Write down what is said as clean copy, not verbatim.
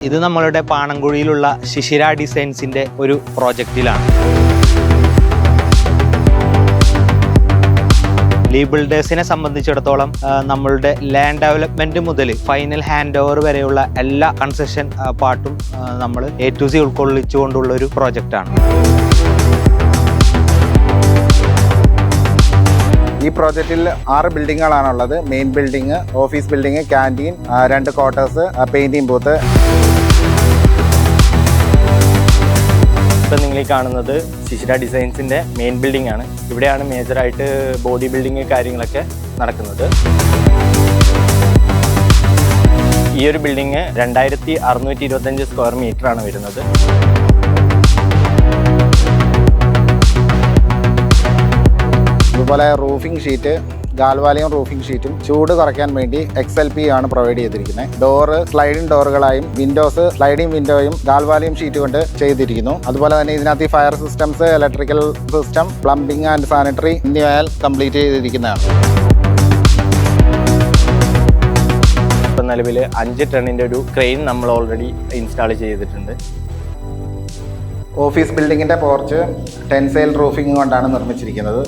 ഇത് നമ്മളുടെ പാണങ്കുഴിയിലുള്ള ശിശിര ഡിസൈൻസിന്റെ ഒരു പ്രോജക്റ്റിലാണ്. ലീ ബിൽഡേഴ്സിനെ സംബന്ധിച്ചിടത്തോളം നമ്മളുടെ ലാൻഡ് ഡെവലപ്മെന്റ് മുതൽ ഫൈനൽ ഹാൻഡ് ഓവർ വരെയുള്ള എല്ലാ കൺസെഷൻ പാർട്ടും നമ്മൾ A to Z ഉൾക്കൊള്ളിച്ചുകൊണ്ടുള്ള ഒരു പ്രോജക്റ്റാണ്. ഈ പ്രോജക്റ്റിൽ 6 ബിൽഡിങ്ങുകളാണുള്ളത്. Main building, office building, canteen, 2 quarters, painting booth. ഇപ്പം നിങ്ങൾ ഈ കാണുന്നത് ശിശിര ഡിസൈൻസിൻ്റെ മെയിൻ ബിൽഡിംഗ് ആണ്. ഇവിടെയാണ് മേജറായിട്ട് ബോഡി ബിൽഡിങ് കാര്യങ്ങളൊക്കെ നടക്കുന്നത്. ഈ ഒരു ബിൽഡിങ് 2625 സ്ക്വയർ മീറ്ററാണ് വരുന്നത്. അതുപോലെ റൂഫിംഗ് ഷീറ്റ്, ഗാൽവാലിയം റൂഫിംഗ് ഷീറ്റും ചൂട് കുറയ്ക്കാൻ വേണ്ടി XLP ആണ് പ്രൊവൈഡ് ചെയ്തിരിക്കുന്നത്. ഡോറ് സ്ലൈഡിംഗ് ഡോറുകളായും വിൻഡോസ് സ്ലൈഡിംഗ് വിൻഡോയും ഗാൽവാലിയം ഷീറ്റ് കൊണ്ട് ചെയ്തിരിക്കുന്നു. അതുപോലെ തന്നെ ഇതിനകത്ത് fire systems, electrical system, plumbing and sanitary എന്നിവയാൽ കംപ്ലീറ്റ് ചെയ്തിരിക്കുന്നതാണ്. ഇപ്പം നിലവിൽ 5 ടണ്ണിൻ്റെ ഒരു ക്രെയിൻ നമ്മൾ ഓൾറെഡി ഇൻസ്റ്റാൾ ചെയ്തിട്ടുണ്ട്. ഓഫീസ് ബിൽഡിങ്ങിൻ്റെ പോർച്ച് ടെൻസൈൽ റൂഫിംഗ് കൊണ്ടാണ് നിർമ്മിച്ചിരിക്കുന്നത്.